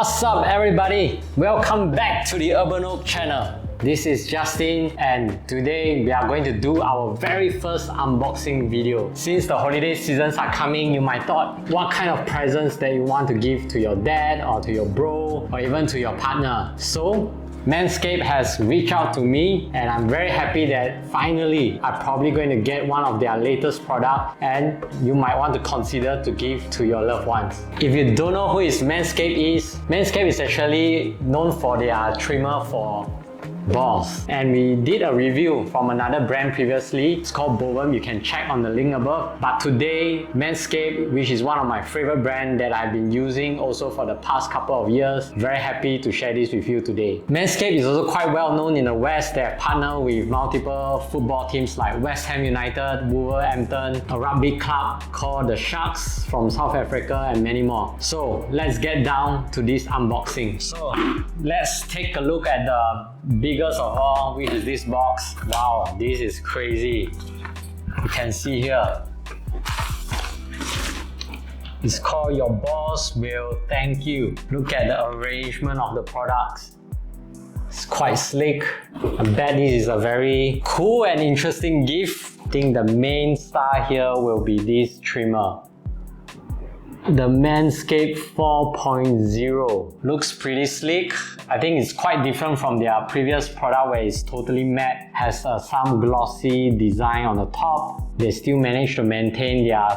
What's up everybody? Welcome back to the Urban Oak channel. This is Justin and today we are going to do our very first unboxing video. Since the holiday seasons are coming, you might thought what kind of presents that you want to give to your dad or to your bro or even to your partner. So Manscaped has reached out to me and I'm very happy that finally I'm probably going to get one of their latest products and you might want to consider to give to your loved ones. If you don't know who Manscaped is actually known for their trimmer for balls. And we did a review from another brand previously. It's called Bovum. You can check on the link above. But today, Manscaped, which is one of my favorite brands that I've been using also for the past couple of years, very happy to share this with you today. Manscaped is also quite well known in the West. They have partnered with multiple football teams like West Ham United, Wolverhampton, a rugby club called the Sharks from South Africa, and many more. So let's get down to this unboxing. So let's take a look at the biggest of all, which is this box. Wow, this is crazy. You can see here. It's called Your Boss Will Thank You. Look at the arrangement of the products. It's quite slick. I bet this is a very cool and interesting gift. I think the main star here will be this trimmer. The Manscaped 4.0 looks pretty slick. I think it's quite different from their previous product where it's totally matte, has some glossy design on the top. They still managed to maintain their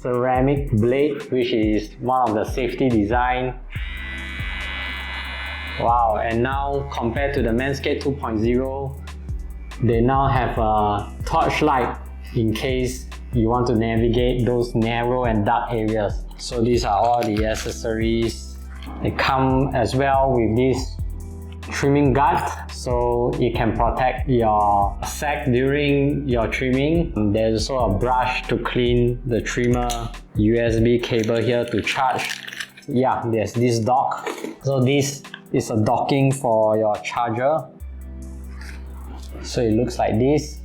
ceramic blade, which is one of the safety design. Wow, and now compared to the Manscaped 2.0, they now have a torchlight in case you want to navigate those narrow and dark areas. So these are all the accessories. They come as well with this trimming guard, so it can protect your sack during your trimming. There's also a brush to clean the trimmer, USB cable here to charge. Yeah, there's this dock. So this is a docking for your charger. So it looks like this.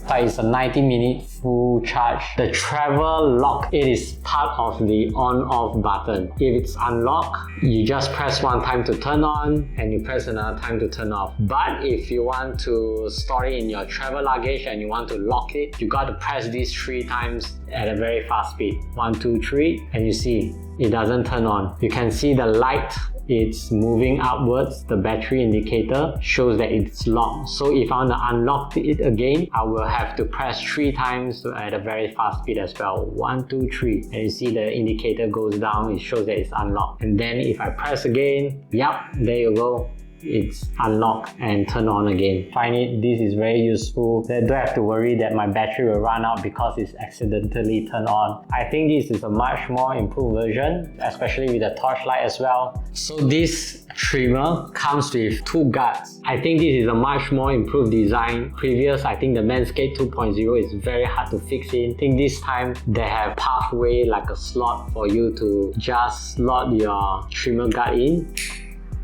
It's a 90-minute full charge. The travel lock, it is part of the on-off button. If it's unlocked, you just press one time to turn on and you press another time to turn off. But if you want to store it in your travel luggage and you want to lock it, you got to press this 3 times at a very fast speed. 1, 2, 3, and you see it doesn't turn on. You can see the light, it's moving upwards. The battery indicator shows that it's locked. So if I want to unlock it again, I will have to press 3 times at a very fast speed as well. 1, 2, 3. And you see the indicator goes down, it shows that it's unlocked. And then if I press again, yep, there you go. It's unlocked and turn on again. Find it, this is very useful. I don't have to worry that my battery will run out because it's accidentally turned on. I think this is a much more improved version, especially with the torchlight as well. So this trimmer comes with 2 guards. I think this is a much more improved design. Previous, I think the Manscaped 2.0 is very hard to fix in. I think this time they have pathway like a slot for you to just slot your trimmer guard in.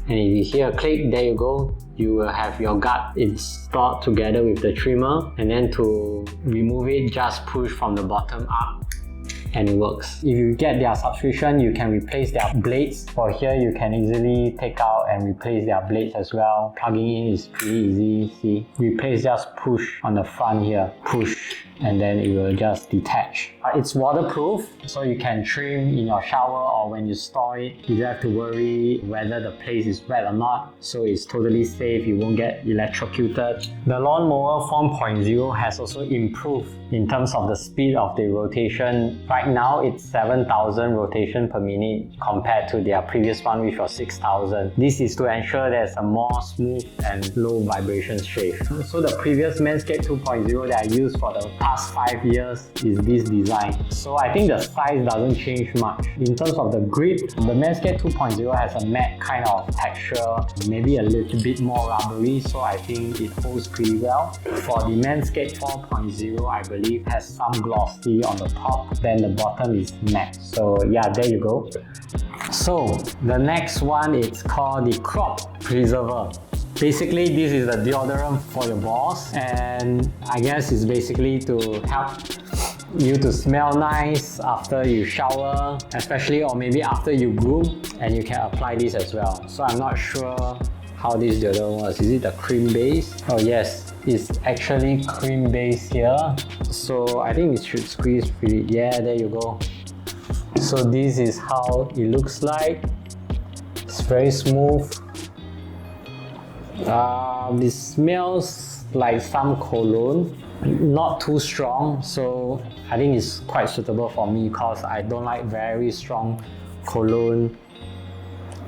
And if you hear a click, there you go. You will have your guard installed together with the trimmer. And then to remove it, just push from the bottom up and it works. If you get their subscription, you can replace their blades. For here, you can easily take out and replace their blades as well. Plugging in is pretty easy. See, replace, just push on the front here. Push. And then it will just detach. It's waterproof, so you can trim in your shower or when you store it. You don't have to worry whether the place is wet or not, so it's totally safe, you won't get electrocuted. The Lawnmower 4.0 has also improved in terms of the speed of the rotation. Right now it's 7,000 rotation per minute compared to their previous one which was 6,000. This is to ensure there's a more smooth and low vibration shave. So the previous Manscaped 2.0 that I used for the past 5 years is this design. So I think the size doesn't change much. In terms of the grip, the Manscaped 2.0 has a matte kind of texture, maybe a little bit more rubbery, so I think it holds pretty well. For the Manscaped 4.0, I believe has some glossy on the top, then the bottom is matte. So yeah, there you go. So the next one is called the Crop Preserver. Basically, this is the deodorant for your balls, and I guess it's basically to help you to smell nice after you shower, especially or maybe after you groom, and you can apply this as well. So I'm not sure how this deodorant was. Is it a cream base? Oh yes, it's actually cream base here. So I think it should squeeze pretty. Yeah, there you go. So this is how it looks like. It's very smooth. This smells like some cologne, not too strong, so I think it's quite suitable for me because I don't like very strong cologne.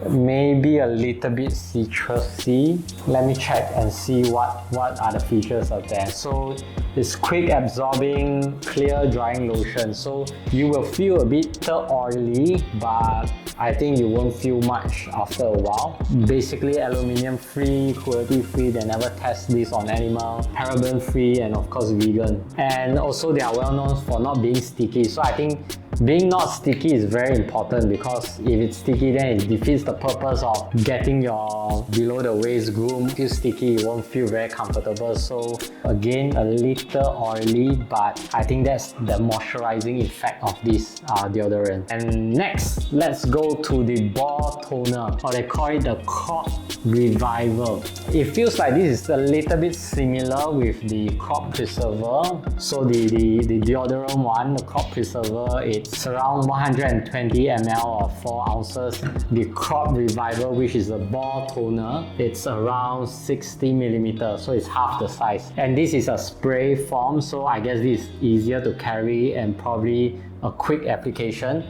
Maybe a little bit citrusy. Let me check and see what are the features of that. So it's quick absorbing, clear drying lotion. So you will feel a bit oily, but I think you won't feel much after a while. Basically aluminium free, cruelty free, they never test this on animal, paraben free, and of course vegan. And also they are well known for not being sticky. So I think being not sticky is very important, because if it's sticky then it defeats the purpose of getting your below the waist groom. If it's sticky, you won't feel very comfortable. So again, a little oily, but I think that's the moisturizing effect of this deodorant. And next, let's go to the ball toner, or they call it the Crop Reviver. It feels like this is a little bit similar with the Crop Preserver. So the deodorant one, the Crop Preserver, it's around 120 ml or 4 ounces. The Crop Reviver, which is a ball toner, it's around 60 millimeters, so it's half the size. And this is a spray form, so I guess this is easier to carry and probably a quick application.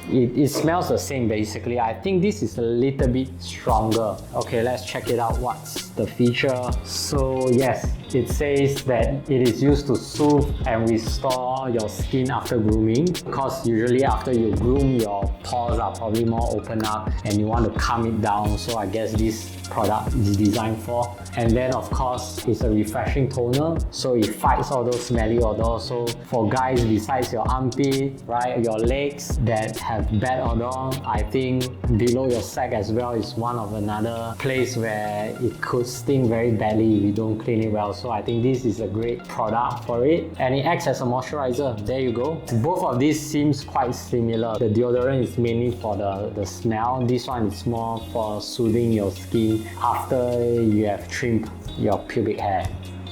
It smells the same basically. I think this is a little bit stronger. Okay, let's check it out. What's the feature? So yes, it says that it is used to soothe and restore your skin after grooming, because usually after you groom, your pores are probably more open up and you want to calm it down. So I guess this product is designed for. And then of course, it's a refreshing toner, so it fights all those smelly odors. So for guys, besides your armpit, right, your legs that have bad odor, I think below your sack as well is one of another place where it could sting very badly if you don't clean it well. So I think this is a great product for it, and it acts as a moisturizer. There you go. Both of these seems quite similar. The deodorant is mainly for the smell. This one is more for soothing your skin after you have trimmed your pubic hair.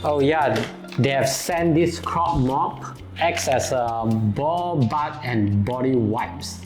Oh yeah, they have sent this crop mop, acts as a ball, butt and body wipes.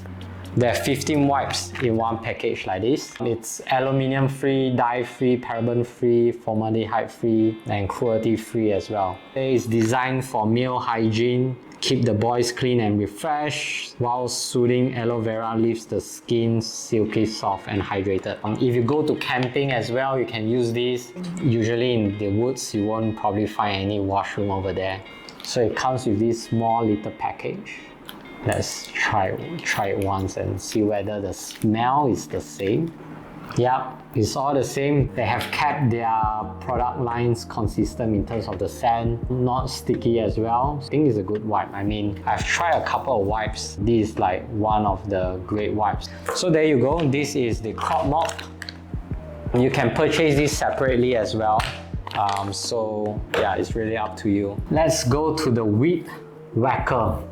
There are 15 wipes in one package like this. It's aluminium free, dye free, paraben free, formaldehyde free, and cruelty free as well. It's designed for male hygiene, keep the boys clean and refreshed, while soothing aloe vera leaves the skin silky soft and hydrated. If you go to camping as well, you can use this. Usually in the woods, you won't probably find any washroom over there. So it comes with this small little package. Let's try it once and see whether the smell is the same. Yep, it's all the same. They have kept their product lines consistent in terms of the scent, not sticky as well. I think it's a good wipe. I mean, I've tried a couple of wipes. This is like one of the great wipes. So there you go. This is the crop mop. You can purchase this separately as well. So yeah, it's really up to you. Let's go to the Weed Whacker.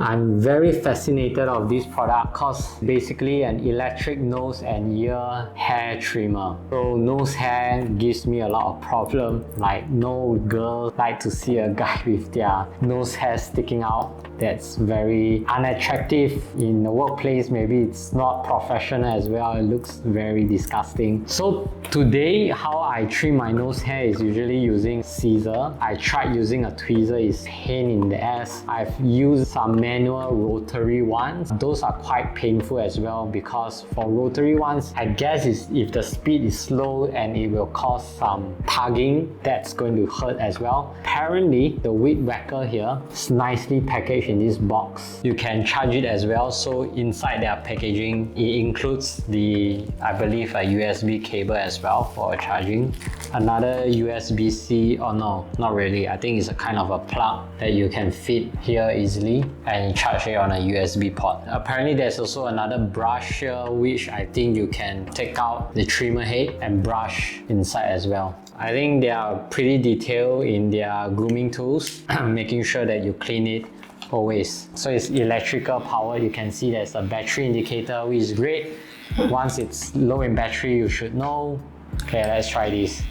I'm very fascinated of this product because basically an electric nose and ear hair trimmer. So nose hair gives me a lot of problem. Like no girl like to see a guy with their nose hair sticking out. That's very unattractive in the workplace. Maybe it's not professional as well. It looks very disgusting. So today, how I trim my nose hair is usually using scissor. I tried using a tweezer, it's pain in the ass. I've used some manual rotary ones. Those are quite painful as well, because for rotary ones, I guess if the speed is slow and it will cause some tugging, that's going to hurt as well. Apparently, the Weed Whacker here is nicely packaged in this box. You can charge it as well. So inside their packaging, it includes I believe a USB cable as well for charging. Another USB-C, oh no, not really. I think it's a kind of a plug that you can fit here easily and charge it on a USB port. Apparently there's also another brush here, which I think you can take out the trimmer head and brush inside as well. I think they are pretty detailed in their grooming tools, making sure that you clean it always. So it's electrical power. You can see there's a battery indicator, which is great. Once it's low in battery, you should know. Okay, let's try this.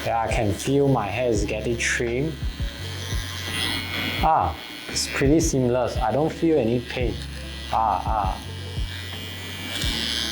Yeah, I can feel my hair is getting trimmed. It's pretty seamless. I don't feel any pain.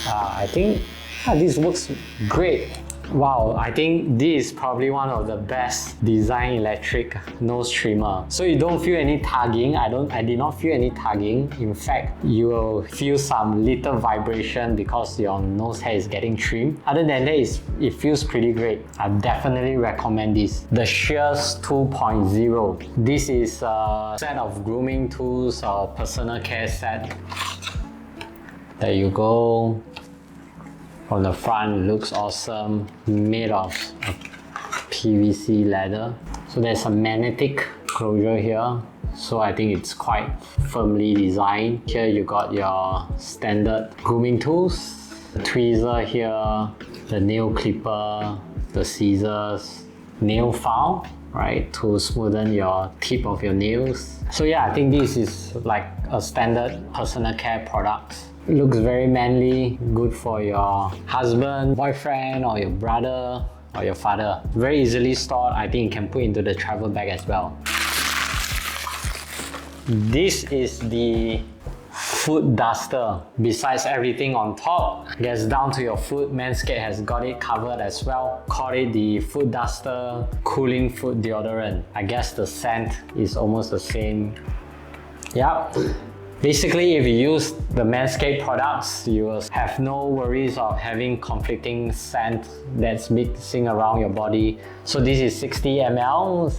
I think this works great. Wow, I think this is probably one of the best design electric nose trimmer. So you don't feel any tugging. I did not feel any tugging. In fact, you will feel some little vibration because your nose hair is getting trimmed. Other than that, it feels pretty great. I definitely recommend this. The Shears 2.0. This is a set of grooming tools or personal care set. There you go. From the front, it looks awesome, made of PVC leather. So there's a magnetic closure here, so I think it's quite firmly designed. Here you got your standard grooming tools, the tweezer here, the nail clipper, the scissors, nail file, right, to smoothen your tip of your nails. So yeah, I think this is like a standard personal care product. It looks very manly, good for your husband, boyfriend, or your brother, or your father. Very easily stored. I think you can put into the travel bag as well. This is the foot duster. Besides everything on top, gets down to your foot. Manscaped has got it covered as well. Called it the foot duster cooling foot deodorant. I guess the scent is almost the same. Yep. Basically, if you use the Manscaped products, you will have no worries of having conflicting scent that's mixing around your body. So this is 60 ml,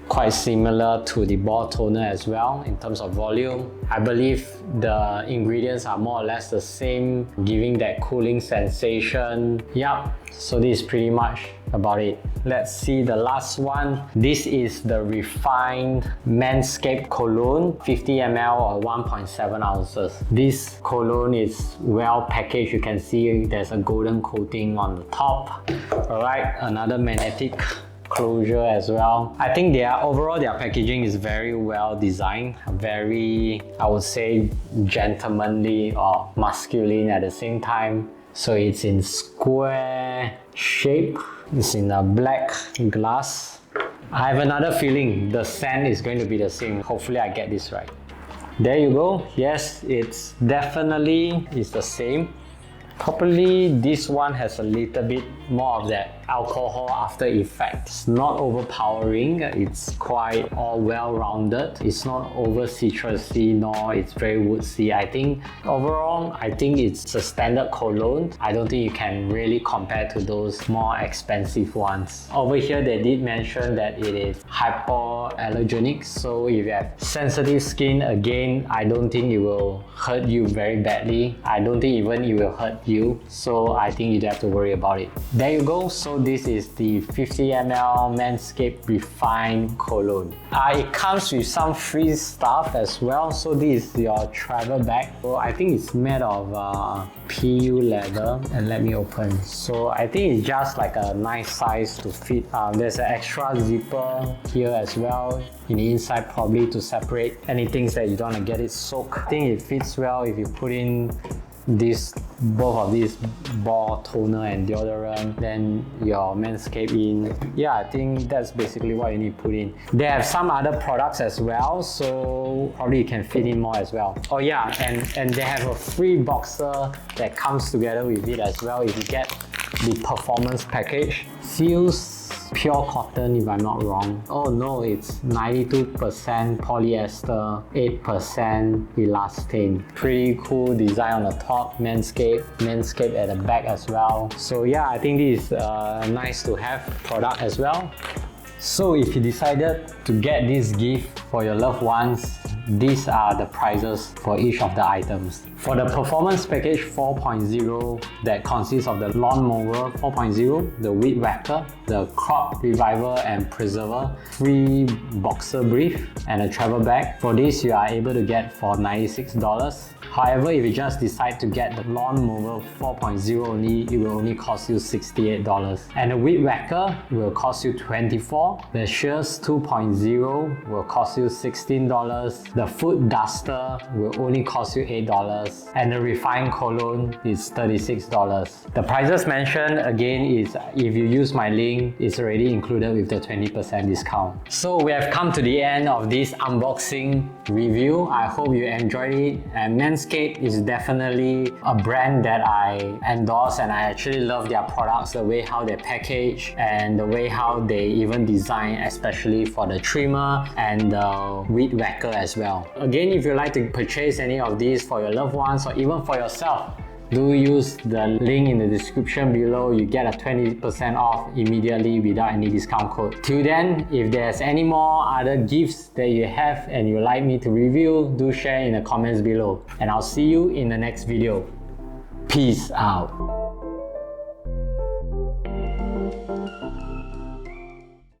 quite similar to the ball toner as well in terms of volume. I believe the ingredients are more or less the same, giving that cooling sensation. Yup, so this is pretty much about it. Let's see the last one. This is the refined Manscaped cologne, 50 ml or 1.7 ounces. This cologne is well packaged. You can see there's a golden coating on the top. Alright, another magnetic closure as well. I think overall their packaging is very well designed, very, I would say, gentlemanly or masculine at the same time. So it's in square shape. It's in a black glass. I have another feeling the scent is going to be the same. Hopefully I get this right. There you go. Yes, it's definitely the same. Probably this one has a little bit more of that alcohol after effect. It's not overpowering, it's quite all well-rounded. It's not over citrusy, nor it's very woodsy. I think overall, it's a standard cologne. I don't think you can really compare to those more expensive ones. Over here, they did mention that it is hypoallergenic. So if you have sensitive skin, again, I don't think it will hurt you very badly. I don't think even it will hurt you. So I think you don't have to worry about it. There you go. So this is the 50 ml Manscaped Refined Cologne. It comes with some free stuff as well. So this is your travel bag. So I think it's made of PU leather. And let me open. So I think it's just like a nice size to fit. There's an extra zipper here as well in the inside, probably to separate anything that you don't want to get it soaked. I think it fits well if you put in both of these ball toner and deodorant, then your Manscaped in. Yeah, I think that's basically what you need to put in. They have some other products as well, so probably you can fit in more as well. Oh yeah, and they have a free boxer that comes together with it as well if you get the performance package. Feels pure cotton if I'm not wrong. Oh no, it's 92% polyester, 8% elastane. Pretty cool design on the top, Manscaped at the back as well. So yeah, I think this is a nice to have product as well. So if you decided to get this gift for your loved ones, these are the prices for each of the items. For the performance package 4.0 that consists of the Lawn Mower 4.0, the Weed Whacker, the Crop Reviver and Preserver, free boxer brief and a travel bag. For this you are able to get for $96. However, if you just decide to get the Lawn Mower 4.0 only, it will only cost you $68. And the Weed Whacker will cost you $24. The Shears 2.0 will cost you $16. The Foot Duster will only cost you $8. And the Refined Cologne is $36. The prices mentioned again is if you use my link, it's already included with the 20% discount. So we have come to the end of this unboxing review. I hope you enjoyed it, and Manscaped is definitely a brand that I endorse, and I actually love their products, the way how they package and the way how they even design, especially for the trimmer and the Weed Whacker as well. Again, if you'd like to purchase any of these for your loved ones or even for yourself, do use the link in the description below. You get a 20% off immediately without any discount code. Till then, if there's any more other gifts that you have and you'd like me to review, do share in the comments below. And I'll see you in the next video. Peace out.